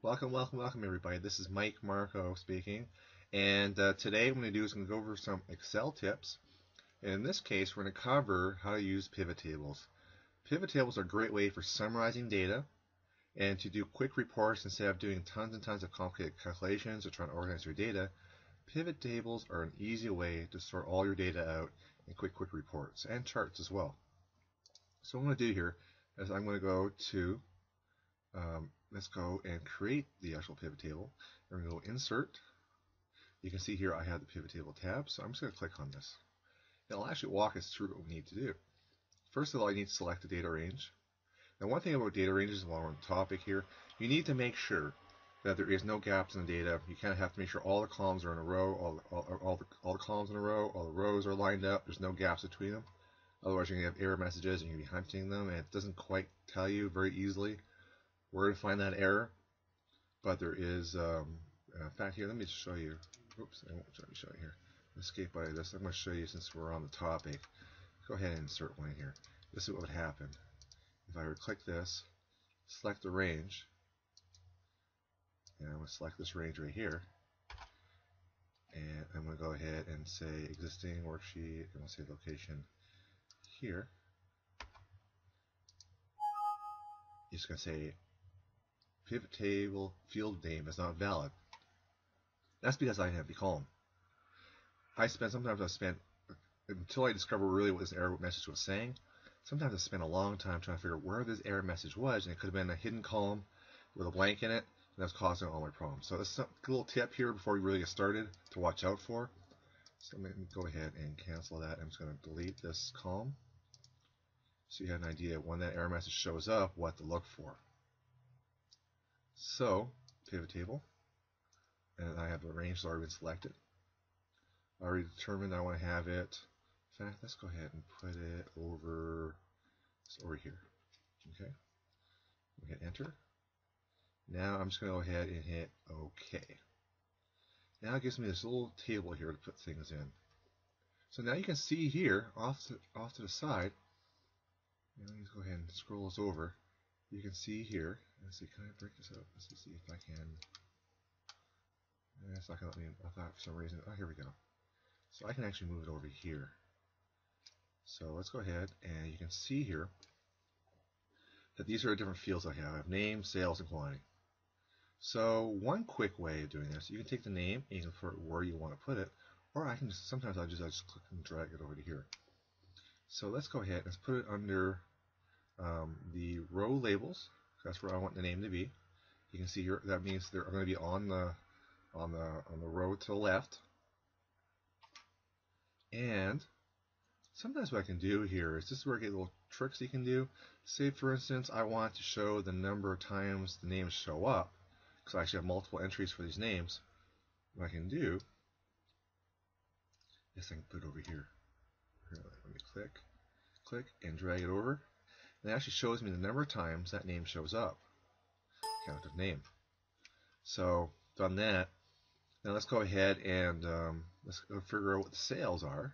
Welcome everybody. This is Mike Marco speaking, and today what I'm going to do is I'm going to go over some Excel tips. And in this case, we're going to cover how to use pivot tables. Pivot tables are a great way for summarizing data and to do quick reports instead of doing tons and tons of complicated calculations or trying to organize your data. Pivot tables are an easy way to sort all your data out in quick reports and charts as well. So what I'm going to do here is I'm going to go to let's go and create the actual pivot table. We're going to go Insert. You can see here I have the pivot table tab, so I'm just going to click on this. It'll actually walk us through what we need to do. First of all, you need to select the data range. Now, one thing about data ranges, while we're on the topic here, you need to make sure that there is no gaps in the data. You kind of have to make sure all the columns are in a row, all the columns in a row, all the rows are lined up. There's no gaps between them. Otherwise, you're going to have error messages and you're going to be hunting them, and it doesn't quite tell you very easily where to find that error. But there is, in fact, here, let me just show you. Oops, I won't show you here. Escape by this. I'm going to show you since we're on the topic. Go ahead and insert one here. This is what would happen. If I were to click this, select the range, and I'm going to select this range right here, and I'm going to go ahead and say existing worksheet, and we'll say location here. You're just going to say pivot table field name is not valid. That's because I have the column. Sometimes I spent, until I discover really what this error message was saying, sometimes I spent a long time trying to figure out where this error message was, and it could have been a hidden column with a blank in it, and that's causing all my problems. So this is a little tip here before we really get started to watch out for. So let me go ahead and cancel that. I'm just going to delete this column so you have an idea when that error message shows up what to look for. So, pivot table, and I have the range that's already been selected. I already determined I want to have it. In fact, let's go ahead and put it over here. Okay. We hit enter. Now I'm just going to go ahead and hit OK. Now it gives me this little table here to put things in. So now you can see here off to the side. Let me go ahead and scroll this over. You can see here. Let's see, can I break this up? Let's see if I can. It's not going to let me. I thought for some reason. Oh, here we go. So I can actually move it over here. So let's go ahead, and you can see here that these are the different fields I have. I have name, sales, and quantity. So one quick way of doing this, you can take the name and you can put it where you want to put it, or I can sometimes I just click and drag it over to here. So let's go ahead and put it under the row labels. That's where I want the name to be. You can see here that means they're going to be on the row to the left. And sometimes what I can do here is this is where I get little tricks you can do. Say for instance I want to show the number of times the names show up, because I actually have multiple entries for these names. What I can do is I can put it over here. Let me click and drag it over. And it actually shows me the number of times that name shows up. Count of name. So done that. Now let's go ahead and let's go figure out what the sales are.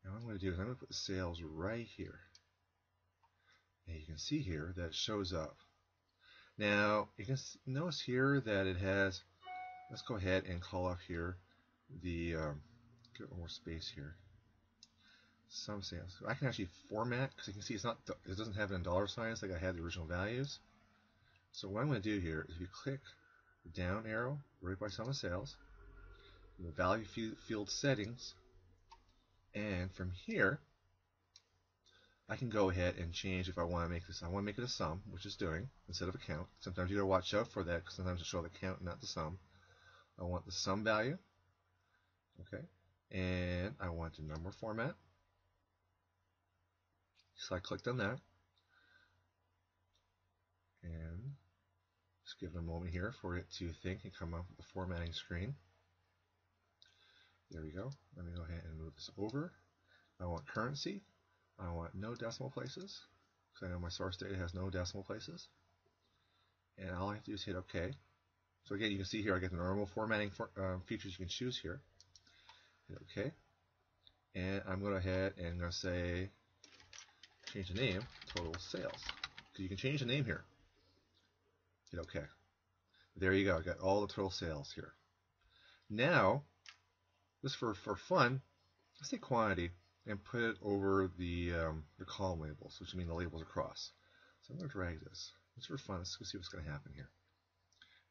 Now what I'm going to do is I'm going to put the sales right here. And you can see here that it shows up. Now you can notice here that it has, let's go ahead and call up here the, get more space here. Some sales. I can actually format, because you can see it doesn't have it in dollar signs like I had the original values. So what I'm going to do here is if you click the down arrow right by sum of sales, the value field settings, and from here I can go ahead and change if I want to make this. I want to make it a sum, which is doing instead of a count. Sometimes you got to watch out for that because sometimes it show the count, not the sum. I want the sum value. Okay, and I want the number format. So I clicked on that, and just give it a moment here for it to think and come up with the formatting screen. There we go. Let me go ahead and move this over. I want currency. I want no decimal places, because I know my source data has no decimal places. And all I have to do is hit OK. So again, you can see here I get the normal formatting features you can choose here. Hit OK. And I'm going to go ahead and I'm going to say change the name, total sales. Because you can change the name here. Hit OK. There you go. I got all the total sales here. Now, just for fun, let's take quantity and put it over the column labels, which mean the labels across. So I'm going to drag this. Just for fun, let's see what's going to happen here.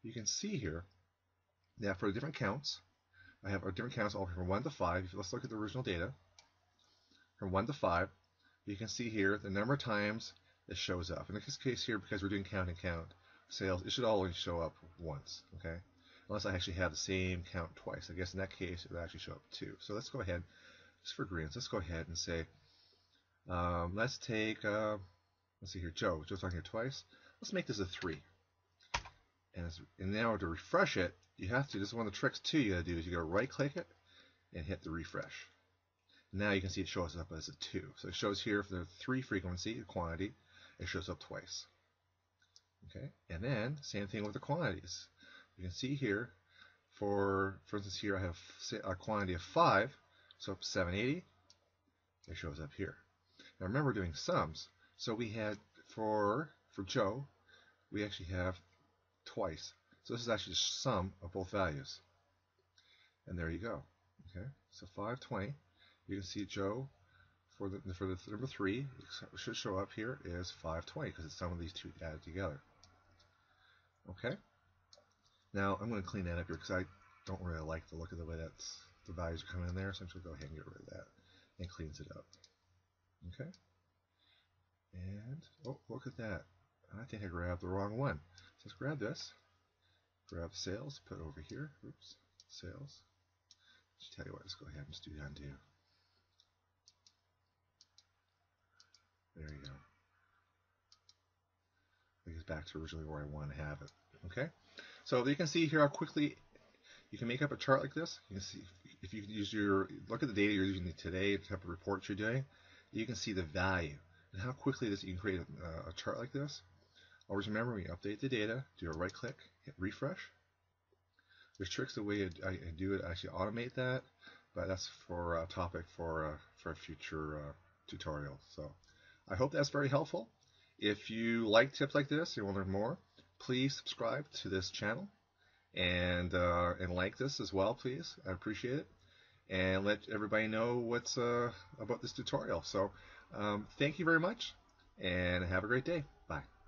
You can see here that for the different counts, I have our different counts all from 1 to 5. Let's look at the original data. From 1 to 5, you can see here the number of times it shows up. In this case here, because we're doing count and count sales, it should always show up once, okay? Unless I actually have the same count twice. I guess in that case, it would actually show up 2. So let's go ahead, just for grins, let's go ahead and say, let's take, let's see here, Joe. Joe's on here twice. Let's make this a 3. And now to refresh it, you have to, this is one of the tricks too you gotta do, is you gotta right click it and hit the refresh. Now you can see it shows up as a 2. So it shows here for the 3 frequency, the quantity, it shows up twice. Okay, and then same thing with the quantities. You can see here, for instance here I have a quantity of 5, so 780, it shows up here. Now remember we're doing sums, so we had for Joe, we actually have twice. So this is actually the sum of both values. And there you go. Okay, so 520. You can see Joe for the number 3 it should show up here is 520 because it's the sum of these two added together. Okay. Now I'm going to clean that up here because I don't really like the look of the way that's the values are coming in there. So I'm just going to go ahead and get rid of that and cleans it up. Okay. And oh, look at that. I think I grabbed the wrong one. So let's grab this. Grab sales, put it over here. Oops, sales. Just tell you what, let's go ahead and just do the undo. There you go. It goes back to originally where I want to have it. Okay, so you can see here how quickly you can make up a chart like this. You can see if you use look at the data you're using today, the type of reports you're doing, you can see the value and how quickly you can create a chart like this. Always remember when you update the data, do a right click, hit refresh. There's tricks the way I do it, actually automate that, but that's for a topic for a future tutorial. So I hope that's very helpful. If you like tips like this, you want to learn more, please subscribe to this channel and like this as well, please. I appreciate it. And let everybody know what's about this tutorial. So thank you very much and have a great day. Bye.